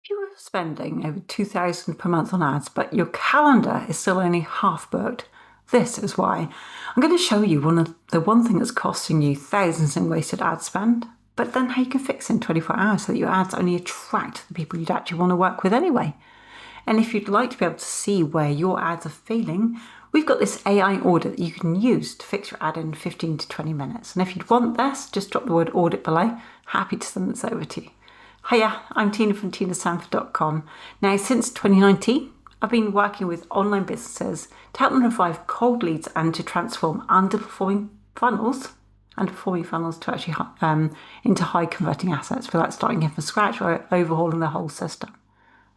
You were spending over $2,000 per month on ads, but your calendar is still only half booked. This is why. I'm going to show you one thing that's costing you thousands in wasted ad spend, but then how you can fix it in 24 hours so that your ads only attract the people you'd actually want to work with anyway. And if you'd like to be able to see where your ads are failing, we've got this AI audit that you can use to fix your ad in 15 to 20 minutes. And if you'd want this, just drop the word audit below. Happy to send this over to you. Hiya, I'm Tina from tinasandford.com. Now, since 2019, I've been working with online businesses to help them revive cold leads and to transform underperforming funnels to actually into high converting assets without starting again from scratch or overhauling the whole system.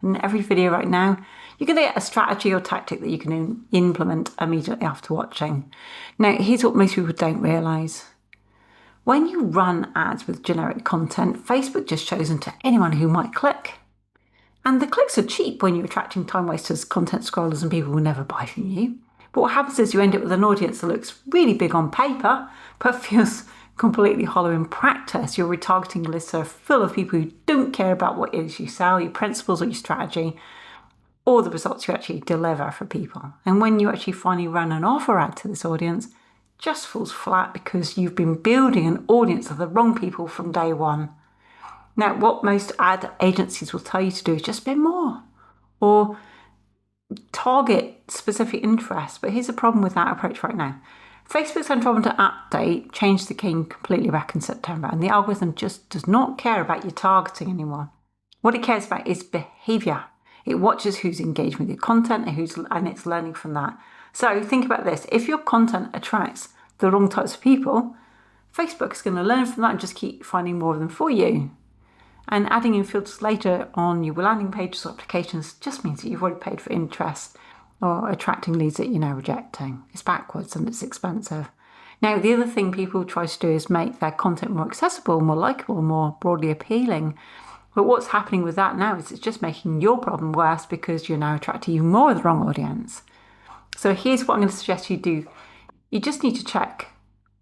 In every video right now, you're going to get a strategy or tactic that you can implement immediately after watching. Now, here's what most people don't realise. When you run ads with generic content, Facebook just shows them to anyone who might click. And the clicks are cheap when you're attracting time wasters, content scrollers, and people who will never buy from you. But what happens is you end up with an audience that looks really big on paper, but feels completely hollow in practice. Your retargeting lists are full of people who don't care about what it is you sell, your principles or your strategy, or the results you actually deliver for people. And when you actually finally run an offer ad to this audience, just falls flat because you've been building an audience of the wrong people from day one. Now, what most ad agencies will tell you to do is just spend more or target specific interests. But here's the problem with that approach right now. Facebook's Andromeda update changed the game completely back in September, and the algorithm just does not care about your targeting anymore. What it cares about is behavior. It watches who's engaged with your content and it's learning from that. So think about this. If your content attracts the wrong types of people, Facebook is going to learn from that and just keep finding more of them for you. And adding in filters later on your landing pages or applications just means that you've already paid for interest or attracting leads that you're now rejecting. It's backwards and it's expensive. Now, the other thing people try to do is make their content more accessible, more likable, more broadly appealing. But what's happening with that now is it's just making your problem worse because you're now attracting even more of the wrong audience. So here's what I'm going to suggest you do. You just need to check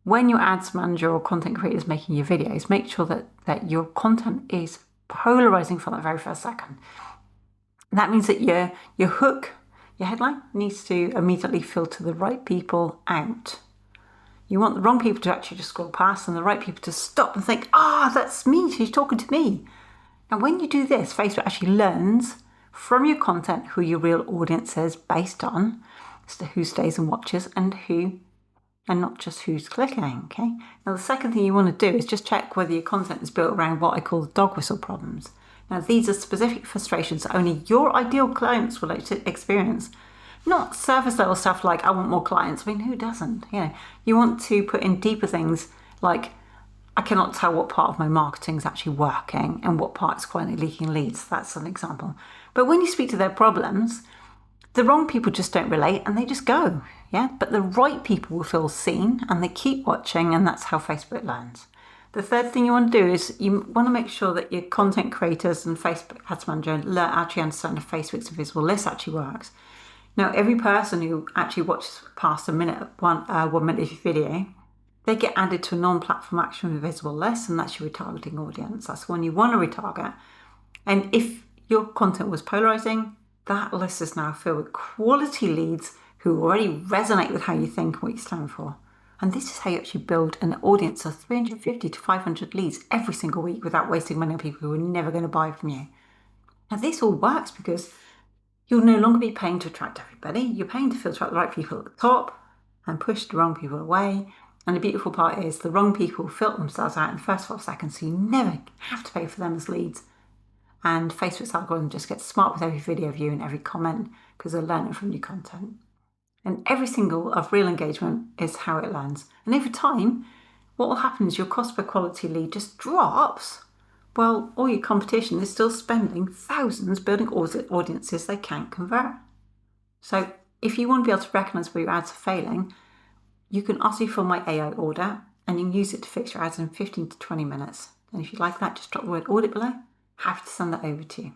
when your ads manager or content creator is making your videos, make sure that your content is polarizing from the very first second. That means that your hook, your headline, needs to immediately filter the right people out. You want the wrong people to actually just scroll past and the right people to stop and think, that's me, she's talking to me. And when you do this, Facebook actually learns from your content who your real audience is based on who stays and watches and not just who's clicking, okay? Now, the second thing you want to do is just check whether your content is built around what I call the dog whistle problems. Now, these are specific frustrations that only your ideal clients will experience, not surface level stuff like, I want more clients. I mean, who doesn't? You want to put in deeper things like, I cannot tell what part of my marketing is actually working and what part is quietly leaking leads. That's an example. But when you speak to their problems, the wrong people just don't relate and they just go, But the right people will feel seen and they keep watching, and that's how Facebook learns. The third thing you want to do is you want to make sure that your content creators and Facebook Ads Manager actually understand if Facebook's invisible list actually works. Now, every person who actually watches past one minute of your video, they get added to a non-platform action invisible list, and that's your retargeting audience. That's the one you want to retarget. And if your content was polarizing, that list is now filled with quality leads who already resonate with how you think and what you stand for. And this is how you actually build an audience of 350 to 500 leads every single week without wasting money on people who are never going to buy from you. Now, this all works because you'll no longer be paying to attract everybody. You're paying to filter out the right people at the top and push the wrong people away. And the beautiful part is the wrong people filter themselves out in the first 12 seconds, so you never have to pay for them as leads. And Facebook's algorithm just gets smart with every video view and every comment because they're learning from your content. And every single of real engagement is how it lands. And over time, what will happen is your cost per quality lead just drops while all your competition is still spending thousands building audiences they can't convert. So if you want to be able to recognize where your ads are failing, you can also fill my AI order and you can use it to fix your ads in 15 to 20 minutes. And if you like that, just drop the word audit below. Happy to send that over to you.